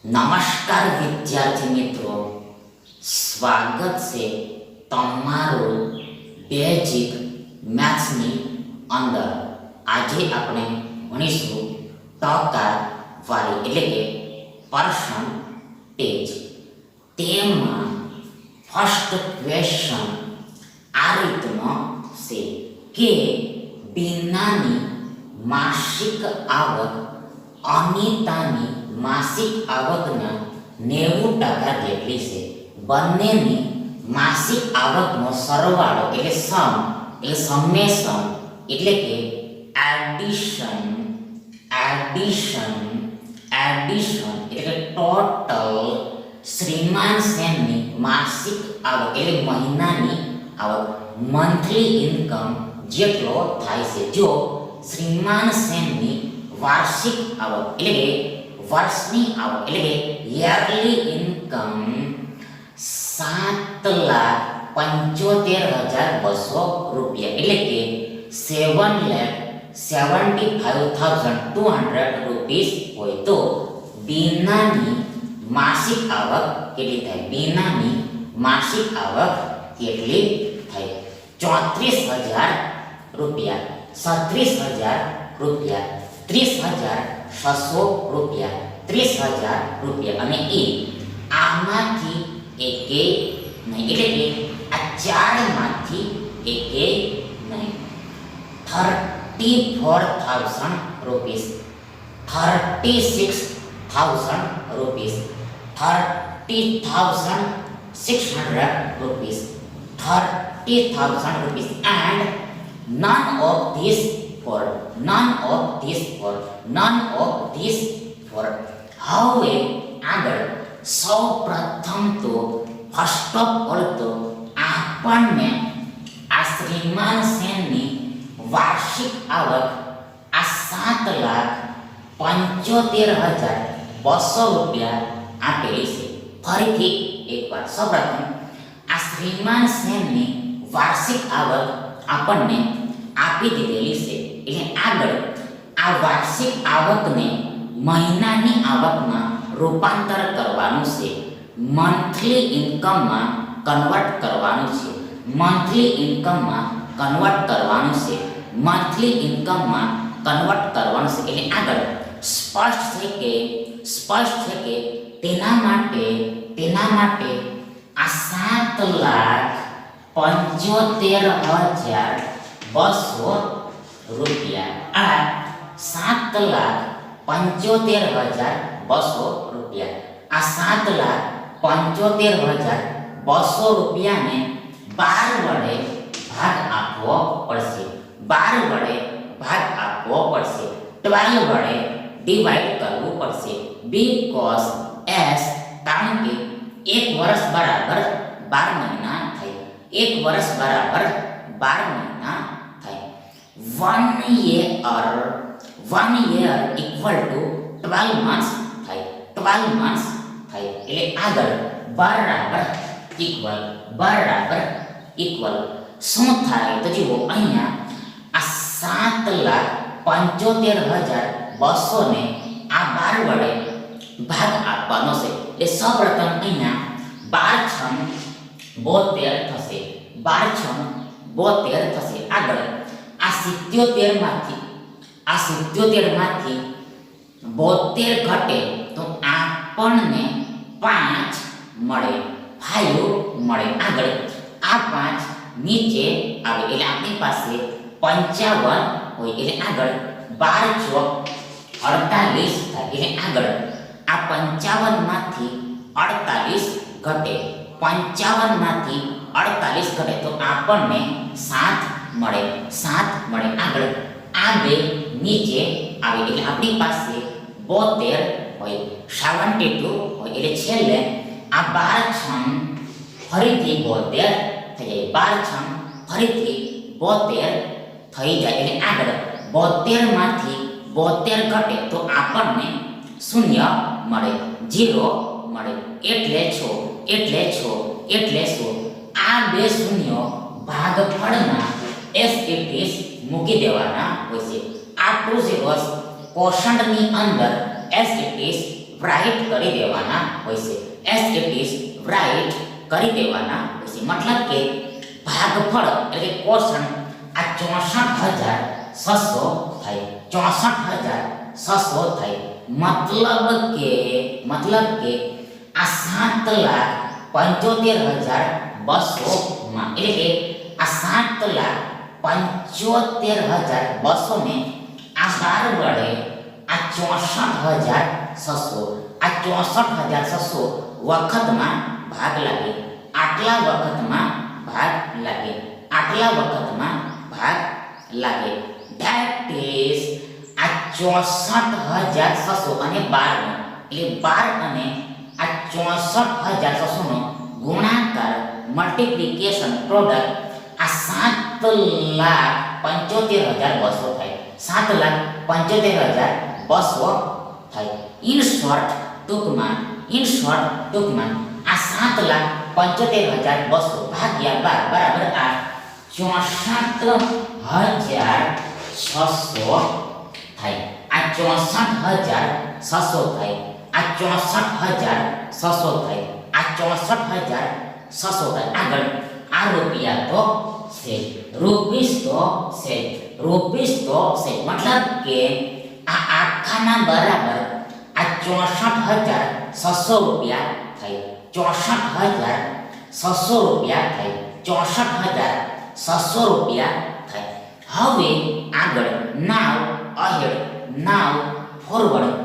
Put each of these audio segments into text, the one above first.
નમસ્કાર વિદ્યાર્થી મિત્રો, સ્વાગત છે તમારું બેઝિક મેથ્સની અંદર. આજે આપણે ભણીશું ટકાવારી એટલે કે પર્સન્ટેજ. તેમાં ફર્સ્ટ ક્વેશ્ચન આ રીતનો છે કે બીનાની માસિક આવક અનિતાની માસિક આવકના 90% જેટલી છે. બંનેની માસિક આવકનો સરવાળો એટલે સમ એટલે સમેશન એટલે કે એડિશન એટલે ટોટલ શ્રીમાન સેનની માસિક આવક એટલે મહિનાની આવક મંથલી ઇન્કમ જેટલો થાય છે. જો શ્રીમાન સેનની વાર્ષિક આવક એટલે કે વર્ષની આવક એટલે કે યરલી ઇન્કમ 7,75,200 રૂપિયા એટલે કે 7,75,200 રૂપીસ હોય તો બીનાની માસિક આવક કેટલી થાય? બીનાની માસિક આવક કેટલી થાય? 34,000 રૂપિયા, 36,000 રૂપિયા, 30,600 રૂપિયા, 30,000 રૂપિયા. અને એ આમાંથી એકે નહીં એટલે કે આ ચારમાંથી એકે નહીં. 34,000 rupees, 36,000 rupees, 30,600 rupees, 30,000 rupees and none of these four. હવે આગળ સૌ પ્રથમ તો ફર્સ્ટ ઓફ ઓલ તો આપણને આ શ્રીમાન સેનની વાર્ષિક આવક આ 7,75,200 રૂપિયા આપેલી છે. ફરીથી એકવાર સૌપ્રથમ આ શ્રીમાન સેનની વાર્ષિક આવક આપણને આપી દીધેલી છે. એટલે આગળ આ વાર્ષિક આવકને મહિનાની આવકમાં રૂપાંતર કરવાનું છે, મંથલી ઇન્કમમાં કન્વર્ટ કરવાનું છે, મંથલી ઇન્કમમાં કન્વર્ટ કરવાનું છે, મંથલી ઇન્કમમાં કન્વર્ટ કરવાનું છે. એટલે આગળ સ્પષ્ટ છે કે તેના માટે આ 7,75,200 રૂપિયા, આ 7,75,200 રૂપિયા, આ 7,75,200 રૂપિયાને 12 વડે ભાગ આપવો પડશે, 12 વડે ભાગ આપવો પડશે, 12 વડે ડિવાઈડ કરવું પડશે. બીકોઝ એસ કારણ કે 1 વર્ષ બરાબર 12 મહિના થાય, 1 વર્ષ બરાબર 12 મહિના થાય. 1 year equal to 12 months થાય, 12 months થાય. એટલે આગળ બરાબર ઇક્વલ શું થાય તો જુઓ અહીંયા આ 7,75,200 ને આ 12 વડે ભાગ આપવાનો છે. એ સૌપ્રથમ અહીંયા 12 થશે, 12 થશે. આગળ આ 77 માંથી 72 ઘટે તો આપણને 5 મળે, 5 મળે. આગળ આ 5 નીચે આવે એટલે આપણી પાસે 55 હોય. એટલે આગળ 12 ચોક 48 થાય. એટલે આગળ આ 55 માંથી 48 ઘટે, 55 માંથી 48 ઘટે તો આપણને 7 મળે. આગળ આ 2 નીચે આવે એટલે આપણી પાસે 72 હોય, 72 હોય. એટલે છેલ્લે આ 12 ફરીથી 72 થઈ જાય, 12 ફરીથી 72 થઈ જાય. એટલે આગળ 72 માંથી 72 ઘટે તો આપણને 0 મળે, 0 મળે. એટલે આ 2 શૂન્યો ભાગફળના એસ ઇટ ઇઝ મૂકી દેવાના હોય છે. આ 2 zeros કોષંડની અંદર એસ ઇટ ઇઝ રાઈટ કરી દેવાના હોય છે. એઝ ઇટ ઇઝ રાઈટ કરી દેવાના હોય છે. મતલબ કે ભાગફળ એટલે કે કોષણ આ 64,600 થાય. 64,600 થાય. મતલબ કે આ 7,75,200 માં એટલે કે આ 7,75,200 ને આ 12 વડે આ 64,600 આ 64,600 વખતમાં ભાગ લાગે. આટલા વખતમાં ભાગ લાગે. આટલા વખતમાં ભાગ લાગે. ધેટ ઇઝ આ 64,600 અને 12 એટલે 12 અને આ 64,600 નો ગુણાકાર મલ્ટીપ્લિકેશન પ્રોડક્ટ આ 7,75,200 થાય. 7,75,200 થાય. ઇન શોર્ટ ટૂંકમાં આ 7,75,200 ભાગ્યા 12 બરાબર આ 64,600 થાય. આ 64,600 થાય. આ 64,600 થાય. આ 64,600 થાય. આગળ આ રૂપિયા તો છે, રૂપીસ તો છે. મતલબ કે આ આખાના બરાબર આ 64,600 રૂપિયા થાય. 64,600 રૂપિયા થાય. 64,600 રૂપિયા થાય. હવે આગળ નાવ અહેડ નાવ ફોરવર્ડ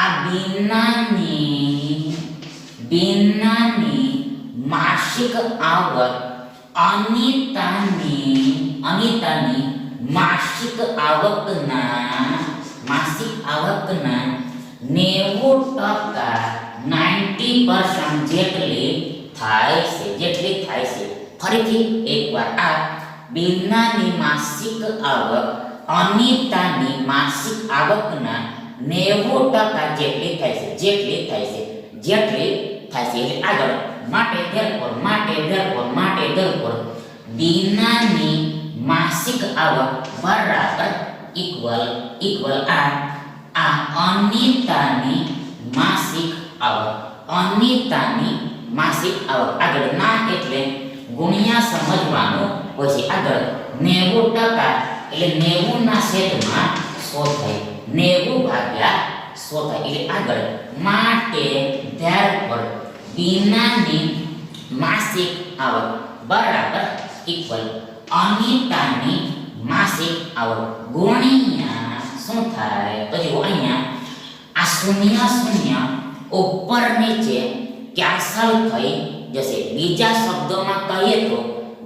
આ બીનાની માસિક આવક અનિતાની માસિક આવકના 90% જેટલી થાય છે. ફરીથી એકવાર આ બીનાની માસિક આવક અનિતાની માસિક આવકના 90% જેટલી થાય છે. એટલે આગળ માટે therefore બીનાની માસિક આવક બરાબર ઇક્વલ આ અનિતાની માસિક આવક. આગળ ના એટલે ગુણ્યા સમજવાનું હોય છે. આગળ 90% એટલે 90 ના છેદમાં 100 થાય. 90 ભાગ્યા 100 થાય. એટલે આગળ માટે therefore બીનાની માસિક આવક બરાબર ઇક્વલ અનિતાની માસિક આવક ગુણ્યા શું થાય તો જો અહીંયા આ શૂન્ય ઉપર નીચે કેન્સલ થઈ જશે. બીજા શબ્દોમાં કહીએ તો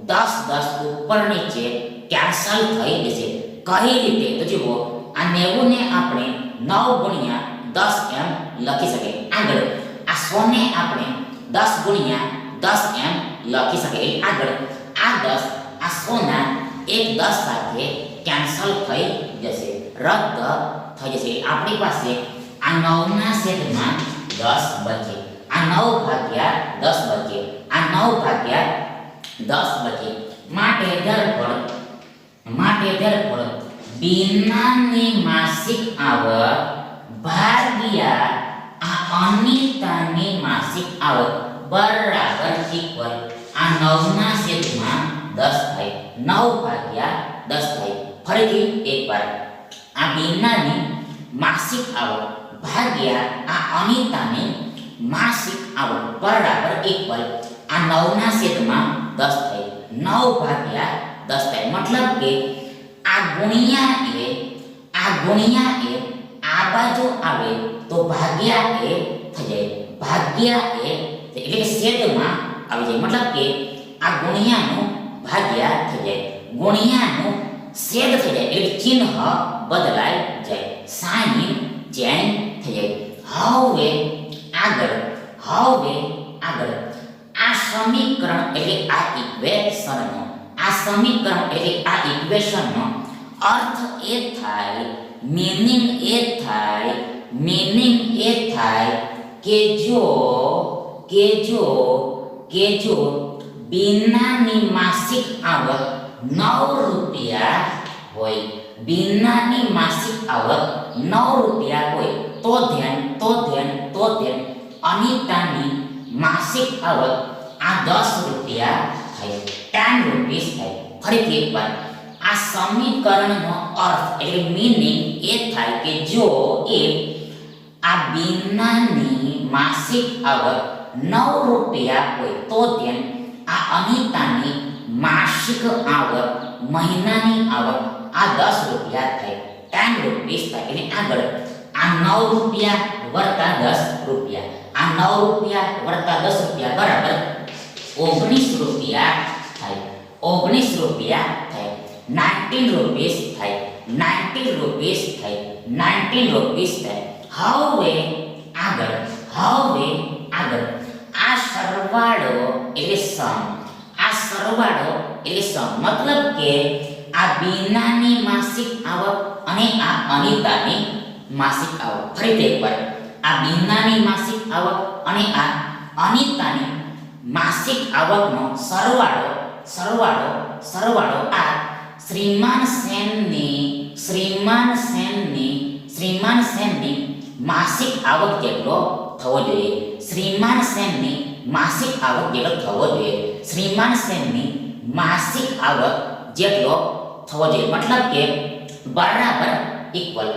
10 ઉપર નીચે કેન્સલ થઈ જશે. કઈ રીતે તો જુઓ આ 90 ને આપણે 9 ગુણ્યા 10 એમ લખી શકીએ. આગળ આ 100 ને આપણે 10 ગુણ્યા 10 એમ લખી શકીએ. આગળ આ 10 આ 100 ના એક 10 સાથે કેન્સલ થઈ જશે, રદ થઈ જશે. આપણી પાસે આ 9 ના છેદમાં 10 બચે. આ 9 ભાગ્યા 10 બચે. આ 9 ભાગ્યા 10 બચે. માટે therefore બીનાની માસિક આવક ભાગ્યા આ અનિતાની માસિક આવક બરાબર ઇક્વલ આ 9 ના છેદમાં 10 થાય. 9 ભાગ્યા 10 થાય. ફરીથી એકવાર આ બીનાની માસિક આવક ભાગ્યા આ અનિતાની માસિક આવક બરાબર ઇક્વલ આ 9 ના છેદમાં 10 થાય. 9 ભાગ્યા 10 થાય. મતલબ કે આ ગુણ્યા એ આ બાજુ આવે તો ભાગ્યા એ થઈ જાય. ભાગ્યા એ એટલે કે છેદમાં આવી જાય. મતલબ કે આ ગુણ્યાનું ભાગ્યા થઈ જાય. ગુણ્યાનું છેદ થઈ જાય એટલે ચિહ્ન બદલાઈ જાય. સાઇન ચેન્જ થઈ જાય. હવે આગળ આ સમીકરણ એટલે આ ઇક્વેશનનો અર્થ એ થાય, મીનિંગ એ થાય કે જો બીનાની માસિક આવક 9 રૂપિયા હોય, બીનાની માસિક આવક 9 રૂપિયા હોય તો ધ્યાન અનિતાની માસિક આવક આ 10 રૂપિયા થાય, 10 રૂપીસ થાય. ફરીથી એકવાર આ સમીકરણનો અર્થ એટલે મીનિંગ એ થાય કે જો એ આ બીનાની માસિક આવક 9 રૂપિયા હોય તો ધ્યાન આ અનિતાની માસિક આવક મહિનાની આવક આ 10 રૂપિયા થાય, 10 રૂપીસ થાય. એટલે આગળ આ 9 રૂપિયા વત્તા 10 રૂપિયા, આ 9 રૂપિયા વત્તા 10 રૂપિયા બરાબર 19 રૂપિયા થાય, 19 રૂપિયા થાય. 19 રૂપીસ થાય, 19 રૂપીસ થાય, 19 રૂપીસ થાય. હવે આગળ આ સરવાળો એટલે સમ, આ સરવાળો એટલે સમ મતલબ કે આ બીનાની માસિક આવક અને આ અનિતાની માસિક આવક. ફરીથી એકવાર આ બીનાની માસિક આવક અને આ અનિતાની માસિક આવકનો સરવાળો આ શ્રીમાન સેનની માસિક આવક જેટલો થવો જોઈએ, શ્રીમાન સેનની માસિક આવક જેટલો થવો જોઈએ, શ્રીમાન સેનની માસિક આવક જેટલો થવો જોઈએ. મતલબ કે બરાબર ઇક્વલ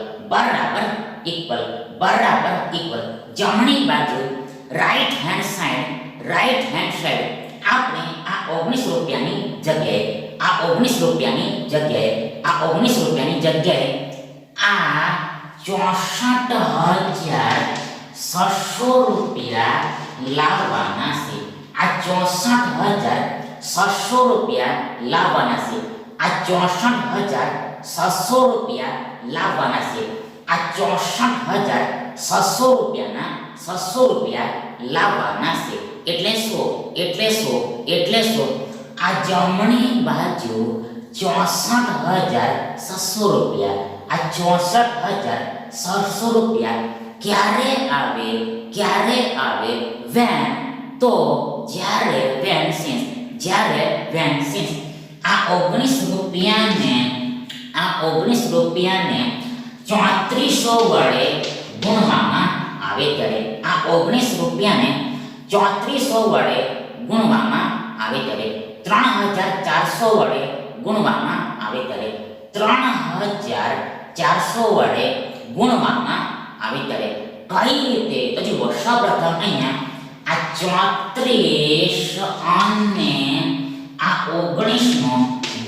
જમણી બાજુ રાઈટ હેન્ડ સાઈડ આપણે આ 19 રૂપિયાની જગ્યાએ આ 19 રૂપિયાની જગ્યાએ આ 64,600 રૂપિયા લાવવાના છે. આ 64,600 રૂપિયા લાવવાના છે. આ 64,600 રૂપિયા લાવવાના છે. આ 64,600 રૂપિયાના 600 રૂપિયા લાવવાના છે. એટલે શું આ જમણી બાજુ 64,600 રૂપિયા, આ 64,600 રૂપિયા ક્યારે આવે વેન તો જ્યારે વેન સિન્સ આ 19 રૂપિયાને 3400 વડે ગુણવામાં આવે ત્યારે, આ 19 રૂપિયાને 3400 વડે ગુણવામાં આવે ત્યારે, 3400 વડે ગુણવામાં આવે ત્યારે, 3400 વડે ગુણવામાં આવે ત્યારે કઈ રીતે તો જુઓ. સૌપ્રથમ અહીંયા આ 34 અને આ 19 નો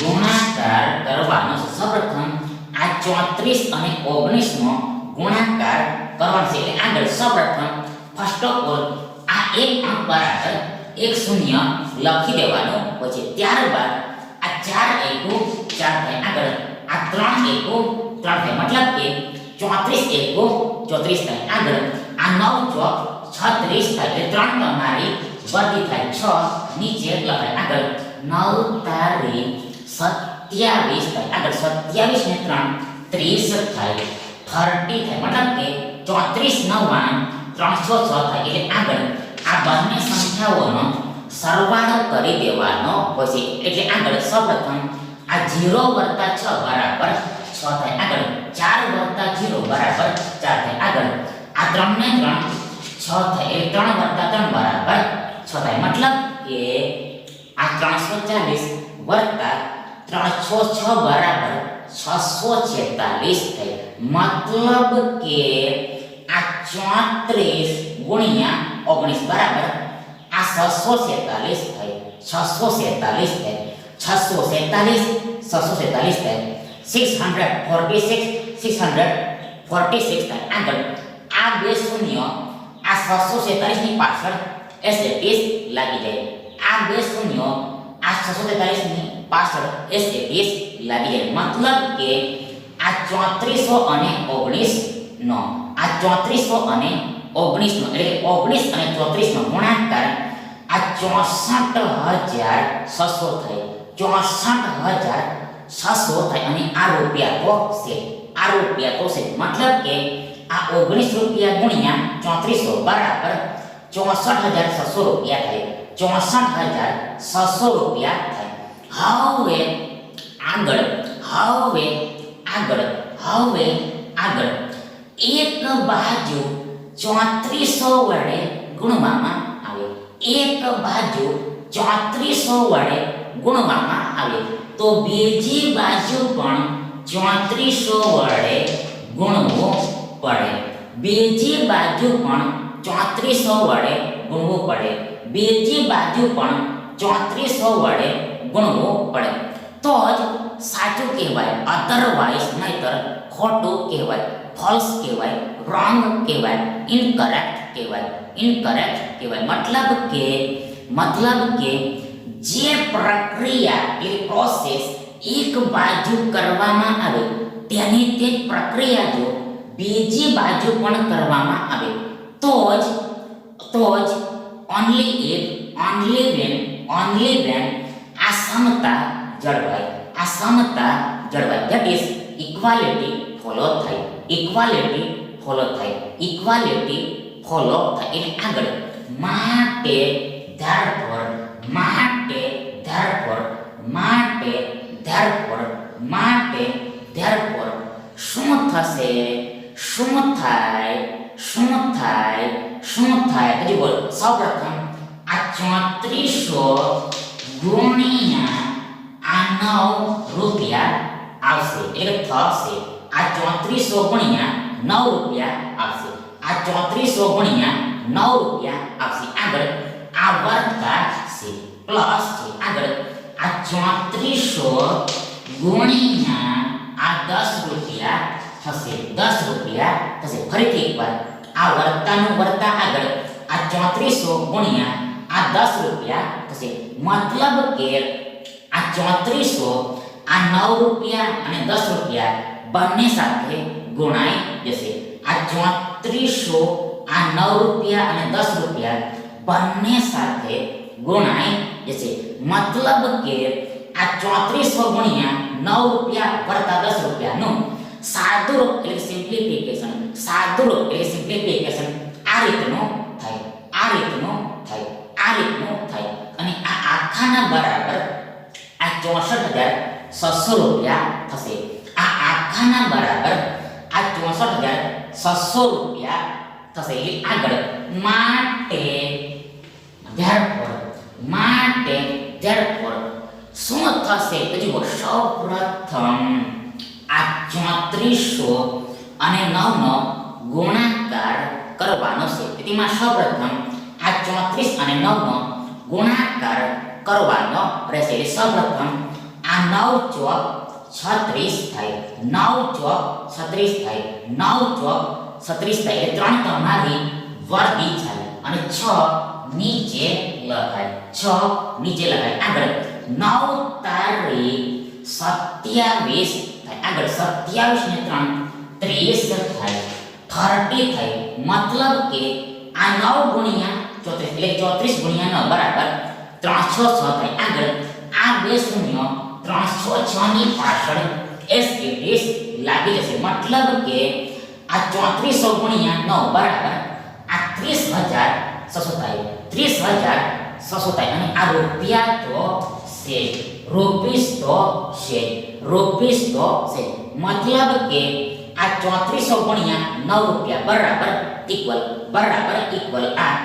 ગુણાકાર કરવાનો છે. સૌપ્રથમ આ 34 અને 19 નો ગુણાકાર કરવાનો છે. એટલે આગળ સૌપ્રથમ ફર્સ્ટ ઓફ ઓલ આ એક અંક બરાબર 1 શૂન્ય લખી દેવાનો પછી ત્યારબાદ આ 4 એકુ 4 થાય, આગળ આ 3 એકુ 3 થાય, મતલબ કે 34 એકુ 34 થાય, આગળ આ 9 ચોક 36 થાય એટલે 3 તમારી વધી થાય, 6 નીચે લખાય, આગળ 9 તારી 27 થાય, આગળ 27 ને 3 30 થાય, 30 થાય, મતલબ કે 34 9 306 થાય. એટલે આગળ આ બંને સંખ્યાઓનો સરવાળો કરી દેવાનો પછી. એટલે આગળ સૌપ્રથમ આ 0 વત્તા 6 બરાબર 6 થાય, આગળ 4 વત્તા 0 બરાબર 4 થાય, આગળ આ 3 ને 3 6 થાય એટલે 3 વત્તા 3 બરાબર 6 થાય, મતલબ કે આ 340 વત્તા 306 બરાબર 646 થાય, મતલબ કે આ 34 ગુણ્યા 19 બરાબર આ 646 થાય, 646 થાય, 646 થાય, 646 થાય, આગળ આ બે શૂન્ય આ 646 ની પાછળ એસએટીસ લાગી જાય, આ બે શૂન્ય આ 646 ની પાછળ એસએટીસ લાગી જાય, મતલબ કે આ 3400 અને 19 નો આ 3400 અને 19 નો એટલે 19 અને 34 નો ગુણાકાર આ 64,600 થાય, 64,600 થાય અને આ રૂપિયા તો છે, મતલબ કે આ 19 રૂપિયા ગુણ્યા 3400 બરાબર 64,600 રૂપિયા થાય, 64,600 રૂપિયા થાય. હવે આગળ એક બાજુ 3400 વડે ગુણવામાં આવે, એક બાજુ 3400 વડે ગુણવામાં આવે, તો બીજી બાજુ પણ 3400 વડે ગુણવું પડે, બીજી બાજુ પણ 3400 વડે ગુણવું પડે, બીજી બાજુ પણ 3400 વડે ગુણવું પડે, તો જ સાચું કહેવાય, અધરવાઇઝ નહીતર ખોટું કહેવાય, ફોલ્સ કહેવાય, રોંગ કહેવાય, ઇનકરેક્ટ કહેવાય, ઇનકરેક્ટ કહેવાય. મતલબ કે જે પ્રક્રિયા એટલે પ્રોસેસ એક બાજુ કરવામાં આવે તેની તે પ્રક્રિયા જો બીજી બાજુ પણ કરવામાં આવે તો જ only when આ સમતા જળવાય, that is equality ફોલો થાય, equality ફોલો થાય એટલે આગળ માટે therefore શું થશે, શું થાય હજી બોલ. સૌપ્રથમ આ 3400 ગુણ્યા આ 9 રૂપિયા આવશે એટલે થશે આ 3400 ગુણ્યા 9 રૂપિયા આવશે, આ 3400 ગુણ્યા 9 રૂપિયા આવશે, આગળ આ વત્તા છે પ્લસ છે, આગળ આ 3400 ગુણ્યા આ 10 રૂપિયા થશે, 10 રૂપિયા થશે. ફરીથી એકવાર આ વર્તાનું વર્તા આગળ આ 3400 ગુણ્યા આ 10 રૂપિયા થશે, મતલબ કે આ 3400 આ 9 રૂપિયા અને 10 રૂપિયા બંને સાથે ગુણાઈ જશે, આ 3400 આ 9 રૂપિયા અને 10 રૂપિયા બંને સાથે ગુણાઈ જશે, મતલબ કે આ 3400 ગુણ્યા 9 રૂપિયા વત્તા 10 રૂપિયાનું સાદું રૂપ એટલે સિમ્પ્લિફિકેશન આ રીતનું થાય અને આ આખાના બરાબર આ 64600 રૂપિયા થશે, આ આખાના બરાબર આ 64600 રૂપિયા થશે. એટલે આગળ therefore શું થશે તો જુઓ, સૌપ્રથમ આ 3400 અને 9 નો ગુણાકાર કરવાનો છે, તેમાં સૌપ્રથમ આ 34 અને 9 નો ગુણાકાર કરવાનો રહેશે. સૌપ્રથમ આ 9 ચોક 36 થાય, 9 ચોક 36 થાય, 9 ચોક 36 થાય એટલે 3 તમારી વર્ગી થાય અને 6 નીચે લખાય, આગળ 9 તારી 27 થાય, આગળ 27 ને 3 30 થાય, 30 થાય, મતલબ કે આ 9 ગુણ્યા 34 એટલે 34 ગુણ્યા 9 બરાબર 306 થાય, આગળ આ બે શૂન્ય 306 ની પાછળ એસ ઇટ ઇઝ લાગી જશે, મતલબ કે આ 3400 ગુણ્યા 9 બરાબર આ 30600 થાય, 30600 થાય અને આ રૂપિયા તો છે, રૂપીસ તો છે, મતલબ કે આ 3400 ગુણ્યા 9 રૂપિયા બરાબર ઇક્વલ આ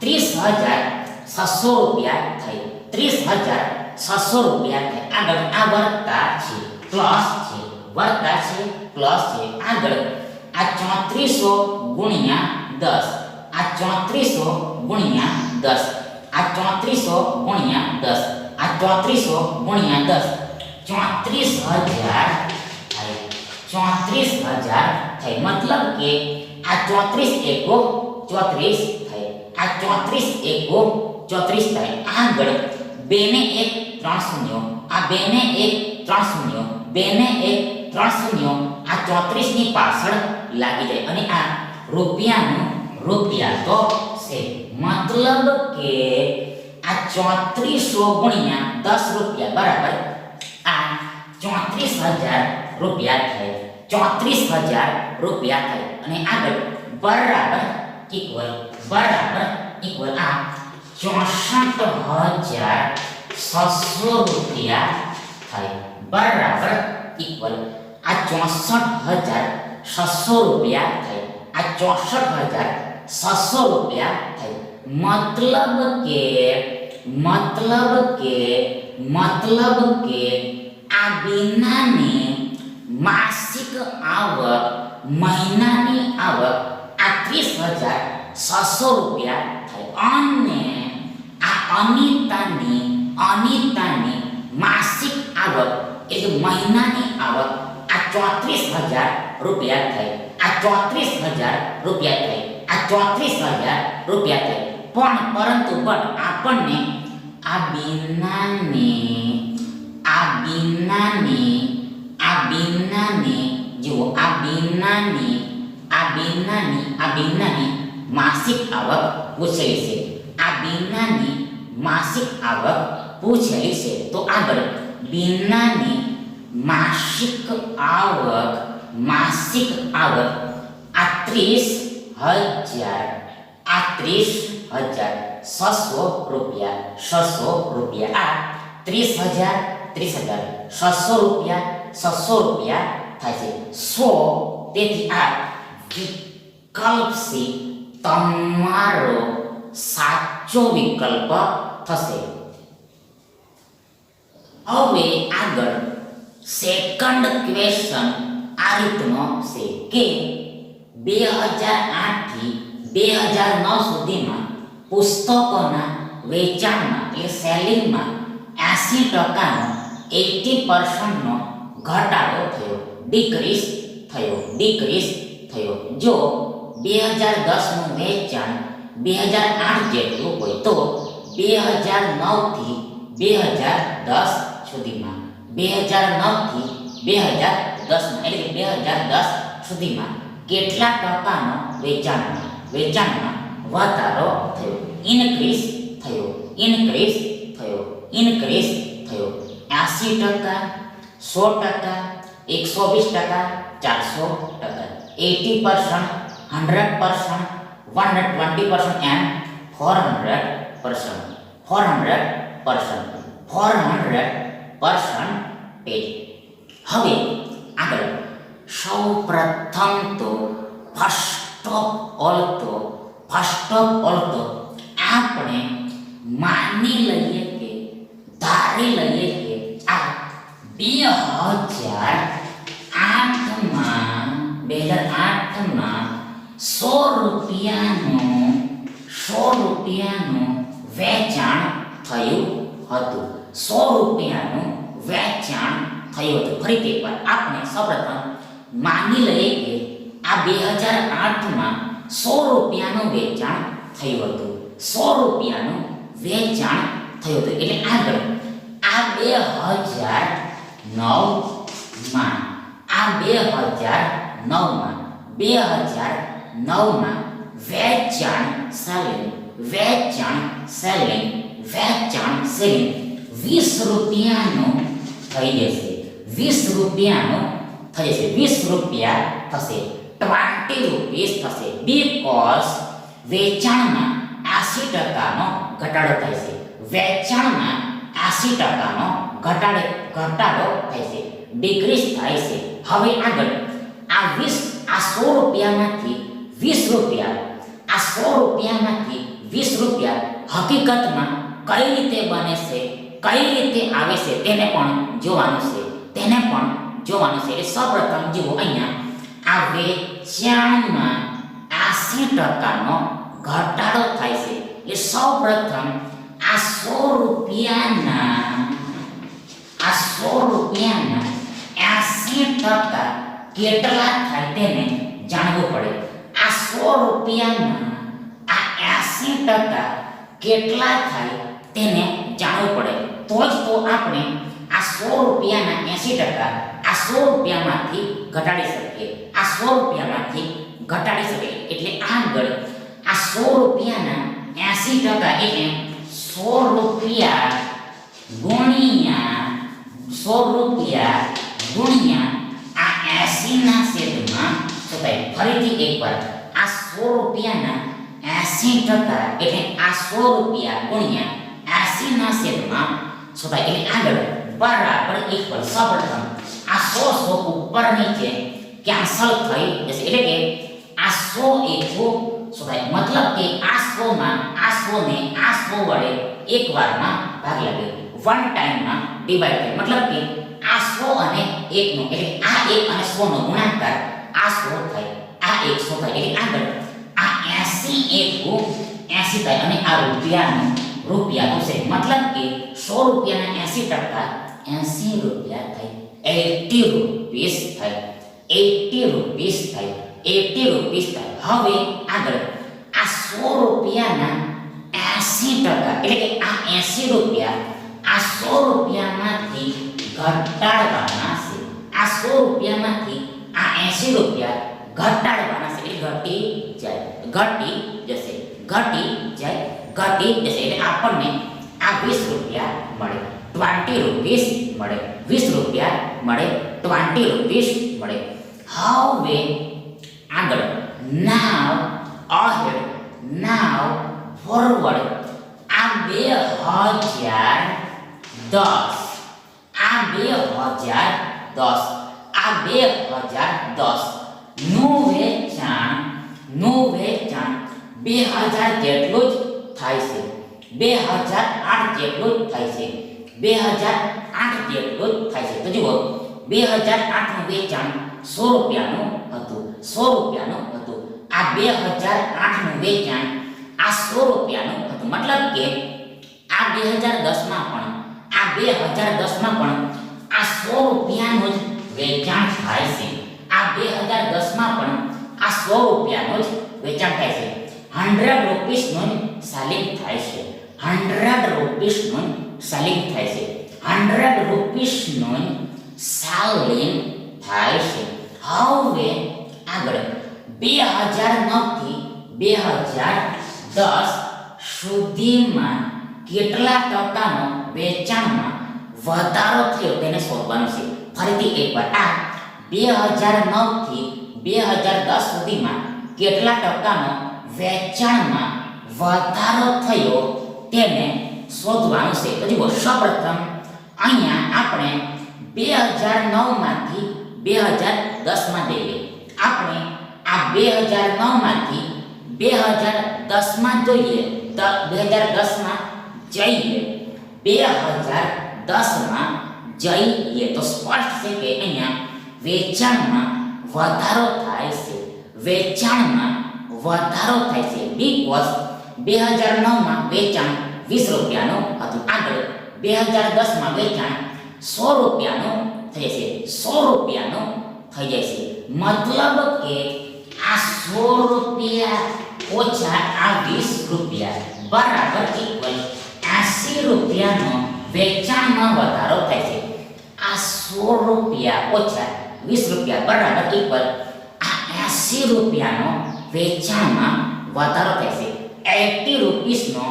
30600 રૂપિયા થાય, 30600 રૂપિયા થાય, આગળ આ વર્તા છે પ્લસ છે, આગળ આ 3400 ગુણ્યા 10, આ 3400 ગુણ્યા 10, આ 3400 ગુણ્યા 10, આ 3400 ગુણ્યા 10 34000 થાય, મતલબ કે આ 34 એકો 34 થાય, આ 34 એકો 34 થાય, આગળ 2 ને 1 3 શૂન્ય, આ 2 ને 1 3 શૂન્ય, 2 ને 1 3 શૂન્ય, આ 34 ની પાછળ લાગી જાય અને આ રૂપિયા તો છે, મતલબ કે આ 3400 ગુણ્યા 10 રૂપિયા બરાબર આ 34000 રૂપિયા થાય, 34000 રૂપિયા થાય અને આગળ બરાબર ઇક્વલ આ 64600 રૂપિયા થાય, બરાબર ઇક્વલ આ 64600 રૂપિયા થાય. આ 64,600 રૂપિયા થાય. મતલબ કે આ બિનાની માસિક આવક, મહિનાની આવક આ 30,600 રૂપિયા થાય. અને આ અનિતાની માસિક આવક એટલે મહિનાની આવક આ 34,000 રૂપિયા થાય. આ 34,000 રૂપિયા થાય. આ 34,000 રૂપિયા થાય. પરંતુ આપણને આ બિનાની જુઓ, આ બિનાની માસિક આવક પૂછેલી છે. આ બિનાની માસિક આવક પૂછેલી છે. તો આગળ બિનાની માસિક આવક આ 30,600 રૂપિયા. આ 30,600 રૂપિયા થાય છે. તેથી આ વિકલ્પ સી તમારો સાચો વિકલ્પ થશે. હવે આગળ સેકન્ડ ક્વેશ્ચન આ રીતનો છે કે 2008 થી 2009 સુધીમાં પુસ્તકોના વેચાણમાં એટલે સેલિંગમાં 80%નો ઘટાડો થયો, ડિક્રીઝ થયો. જો 2010નું વેચાણ 2008 જેટલું હોય તો 2009 થી 2010 સુધીમાં 2010 સુધીમાં કેટલા ટકાનો વેચાણમાં વધારો થયો, ઇન્ક્રીઝ થયો. 80%, 100%, 120%, 400%, 80%, 100%, 100%, 120% and 400%. હવે આગળ સૌપ્રથમ તો ફર્સ્ટ ઓફ ઓલ તો આપણે ધારી લઈએ કે આ 2008માં 100 રૂપિયાનું વેચાણ થયું હતું. 100 રૂપિયાનું વેચાણ થયું હતું. ફરીથી એકવાર આપણે સૌપ્રથમ માની લઈએ કે આ 2008માં 100 રૂપિયાનું વેચાણ થયું હતું. 100 રૂપિયાનું વેચાણ થયું હતું. એટલે આગળ આ 2009માં વેચાણ સેલિંગ 20 રૂપિયાનું થઈ જશે. 20 રૂપિયાનું થઈ જશે. 20 રૂપિયા થશે. 20 રૂપીસ થશે. બીકોઝ વેચાણમાં 80%નો ઘટાડો થાય છે. વેચાણમાં 80%નો ઘટાડો થાય છે, ડિક્રીઝ થાય છે. હવે આગળ આ 100 રૂપિયામાંથી 20 રૂપિયા હકીકતમાં કઈ રીતે બને છે, કઈ રીતે આવે છે તેને પણ જોવાનું છે. એટલે સૌપ્રથમ જુઓ, અહીંયા આ વેચાણમાં 80%નો ઘટાડો થાય છે. એટલે સૌપ્રથમ આ 100 રૂપિયાના 80% કેટલા થાય તેને જાણવું પડે. આ 100 રૂપિયાના આ 80% કેટલા થાય તેને જાણવું પડે. તો જ તો આપણે આ 100 રૂપિયાના 80% આ 100 રૂપિયામાંથી ઘટાડી શકીએ. એટલે આગળ આ 100 રૂપિયાના 80% એટલે 100 રૂપિયા ગુણ્યા આ 80ના છેદમાં શું થાય? ફરીથી એકવાર આ 100 રૂપિયાના 80% એટલે આ 100 રૂપિયા ગુણ્યા 80ના છેદમાં શું થાય? એટલે આગળ બરાબર ઇક્વલ. સૌપ્રથમ આ 100 ઉપર નીચે કેન્સલ થઈ જશે. એટલે કે આ સો એકસો સો થાય. મતલબ કે આ 100 માં આ 100 ને આ 100 વડે એક વારમાં ભાગ લાગે, વન ટાઈમમાં ડિવાઈડ થાય. મતલબ કે આ 100 અને 1 નો એટલે આ 1 અને 100 નો ગુણાકાર આ 100 થાય, આ 100 થાય. એટલે આગળ આ 80 એકુ 80 થાય અને આ રૂપિયા થશે. મતલબ કે 100 રૂપિયાના 80% 80 રૂપિયા થાય, 80 રૂપીસ થાય, 80 રૂપીસ થાય, 80 રૂપીસ થાય. હવે આગળ આ 100 રૂપિયાના 80% એટલે કે આ 80 રૂપિયા આ 100 રૂપિયામાંથી ઘટાડવાના છે. આ 100 રૂપિયામાંથી આ 80 રૂપિયા ઘટાડવાના છે એટલે ઘટી જશે. એટલે આપણને આ 20 રૂપિયા મળે, 20 રૂપીસ મળે, 20 રૂપિયા મળે, 20 રૂપીસ મળે. હવે આગળ નાવ અહેડ, નાવ ફોરવર્ડ. આ 2010 નું વેચાણ 2000 જેટલું જ થાય છે, 2008 જેટલું જ થાય છે, 2008 જેટલું જ થાય છે. તો જુઓ 2008 નું વેચાણ 100 રૂપિયાનું હતું, 100 રૂપિયાનું હતું. આ 2008 નું વેચાણ આ 100 રૂપિયાનું હતું. મતલબ કે આ 2010 માં પણ આ 100 રૂપિયાનું જ વેચાણ થાય છે. આ 2010 માં પણ આ 100 રૂપિયાનું જ વેચાણ થાય છે. 100 રૂપીસનું સેલિંગ થાય છે, 100 રૂપીસનું સેલિંગ થાય છે, 100 રૂપીસનું સેલિંગ થાય છે. હવે આગળ 2009 થી 2010 સુધીમાં કેટલા ટકાનો વેચાણમાં વધારો થયો તેને શોધવાનું છે. ફરીથી એકવાર આ 2009 થી 2010 સુધીમાં કેટલા ટકાનો વેચાણમાં વધારો થયો તેને શોધવાનું છે. તો જુઓ સૌપ્રથમ અહીંયા આપણે 2009 માંથી 2010 માં જઈએ. આપણે આ 2009 માંથી 2010 માં જોઈએ, 2010 માં જઈએ, 2010 માં જઈએ તો સ્પષ્ટ છે કે અહીંયા વેચાણમાં વધારો થાય છે, વેચાણમાં વધારો થાય છે. બીકોઝ 2009 માં વેચાણ 20 રૂપિયાનું હતું. આગળ 2010 માં વેચાણ 100 રૂપિયાનું થઈ જશે, 100 રૂપિયાનું થઈ જશે. મતલબ કે આ 100 રૂપિયા ઓછા આ 20 રૂપિયા બરાબર ઇક્વલ 80 રૂપિયાનો વેચાણમાં વધારો થાય છે. આ 100 રૂપિયા ઓછા 20 રૂપિયા બરાબર ઇક્વલ આ 80 રૂપિયાનો વેચાણમાં વધારો થાય છે. 80 રૂપીસનો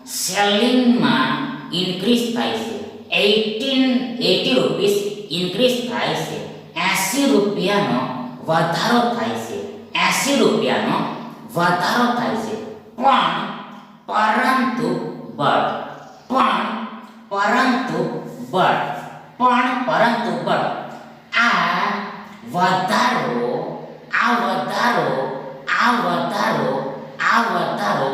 સેલિંગમાં ઇન્ક્રીઝ થાય છે, 80 રૂપીસ ઇન્ક્રીઝ થાય છે. 80 રૂપિયાનો વધારો થાય છે, 80 રૂપિયાનો વધારો થાય છે. પરંતુ આ વધારો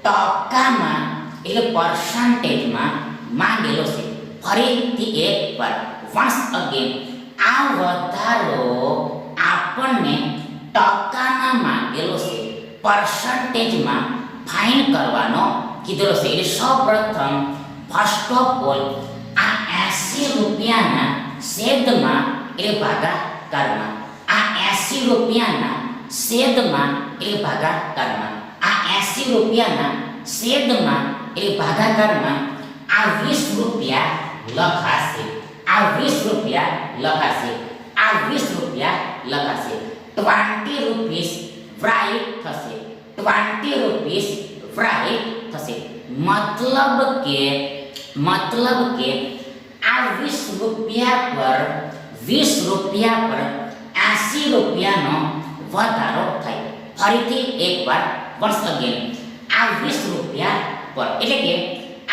ટકામાં એટલે પર્સન્ટેજમાં માંગેલો છે. ફરીથી એકવાર once again આ વધારો આપણને ટકામાં માંગેલો છે, પર્સન્ટેજમાં ફાઇન કરવાનો કીધેલો છે. એટલે સૌપ્રથમ ફર્સ્ટ ઓફ ઓલ આ 80 રૂપિયાના છેદમાં એટલે ભાગાકારમાં, આ 80 રૂપિયાના છેદમાં એટલે ભાગાકારમાં, આ 80 રૂપિયાના છેદમાં એટલે ભાગાકારમાં આ 20 રૂપિયા લખાશે, આ 20 રૂપિયા લખાશે, આ 20 રૂપિયા લખાશે. 20 રૂપીસ રાઈટ થશે, 20 રૂપીસ રાઈટ થશે. મતલબ કે આ 20 રૂપિયા પર 80 રૂપિયાનો વધારો થાય. ફરીથી એકવાર once again આ 20 રૂપિયા પર એટલે કે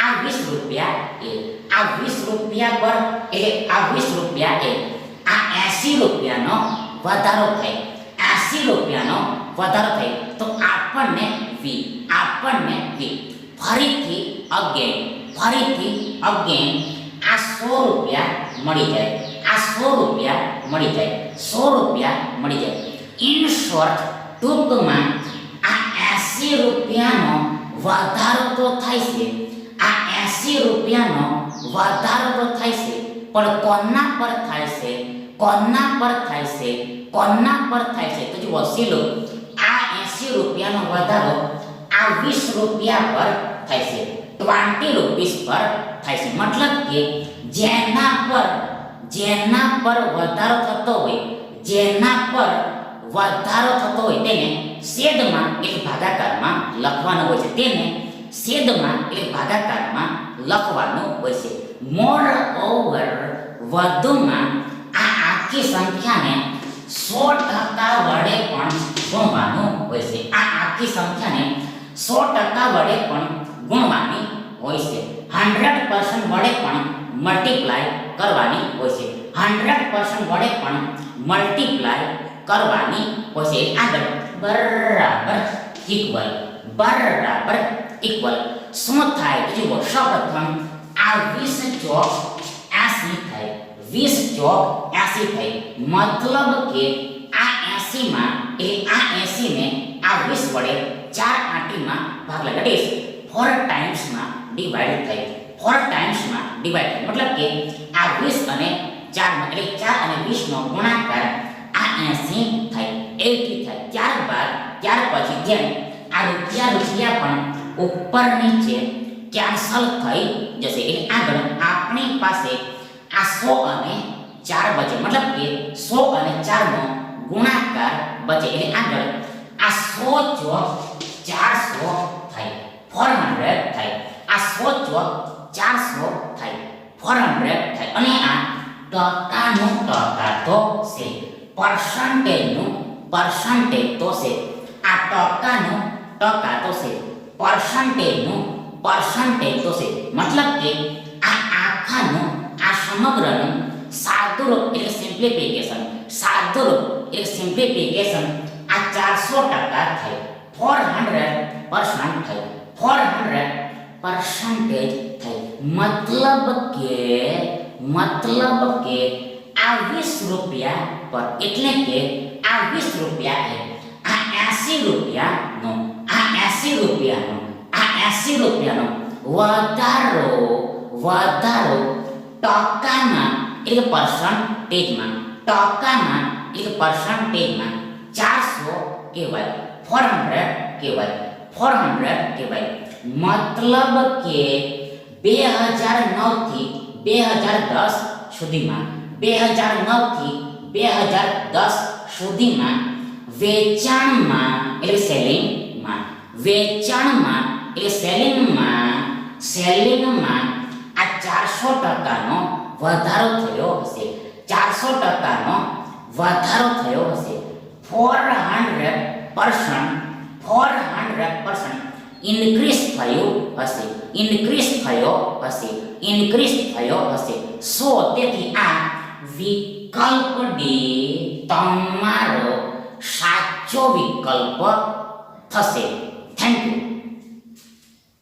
આ 20 રૂપિયા એ આ 20 રૂપિયા પર એટલે આ 20 રૂપિયા એ આ 80 રૂપિયાનો વધારો થાય. 80 રૂપિયાનો વધારો થાય તો આપણને વી ફરીથી અગેન આ 100 રૂપિયા મળી જાય 100 રૂપિયા મળી જાય ઇન શોર્ટ ટૂંકમાં આ 80 રૂપિયાનો વધારો તો થાય છે પણ કોના પર થાય છે તો જુઓ સીલો આ 80 રૂપિયાનો વધારો આ 20 રૂપિયા પર થાય છે 20 રૂપીસ પર થાય છે મતલબ કે જેના પર વધારો થતો હોય તેને છેદમાં એટલે ભાગાકારમાં લખવાનું હોય છે મોર ઓવર વધુમાં આ આખી સંખ્યાને 100% વડે પણ ગુણવાનું હોય છે 100% વડે પણ ગુણવાની હોય છે 100% વડે પણ મલ્ટીપ્લાય કરવાની હોય છે 100% વડે પણ મલ્ટીપ્લાય કરવાની હોય છે આગળ બરાબર ઇક્વલ શું થાય તો જુઓ સૌપ્રથમ આ 20 ચોક 80 થાય મતલબ કે આ 80 માં એટલે આ 80 ને આ 20 વડે 4 આંટીમાં ભાગ લાગે 4 ટાઈમ્સ માં ડિવાઈડ થાય મતલબ કે આ 20 અને 4 માં એટલે 4 અને 20 નો ગુણાકાર આ 80 થાય 80 થાય ત્યાર પછી જેમ આ રૂપિયા પણ ઉપર નીચે કેન્સલ થઈ જશે એટલે આગળ આપણી પાસે આ 100 અને 4 બચે મતલબ કે 100 અને 4 નો ગુણાકાર બચે એટલે આગળ આ 100 ચોક 400 થાય 400 થાય આ 100 ચોક 400 થાય 400 થાય અને આ ટકાનું ટકા તો છે પર્સન્ટેજનું પર્સન્ટેજ તો છે આ ટકાનું ટકા તો છે પર્સન્ટેજનું પર્સન્ટેજ તો છે મતલબ કે આ આખાનું આ સમગ્રનું સાદુરૂપ એટલે સિમ્પ્લિફિકેશન આ 400% થાય 400% થાય 400% થાય મતલબ કે આ 20 રૂપિયા પર એટલે કે આ 20 રૂપિયા છે આ 80 રૂપિયાનો વધારો ટકામાં એટલે પર્સન્ટેજમાં 400 કહેવાય 400 કહેવાય મતલબ કે 2009 થી 2010 સુધીમાં વેચાણમાં એટલે સેલિંગમાં આ 400%નો વધારો થયો હશે 400% ઇન્ક્રીઝ થયો હશે સો તેથી આ વિકલ્પ ડી તમારો સાચો વિકલ્પ થશે થેન્ક યુ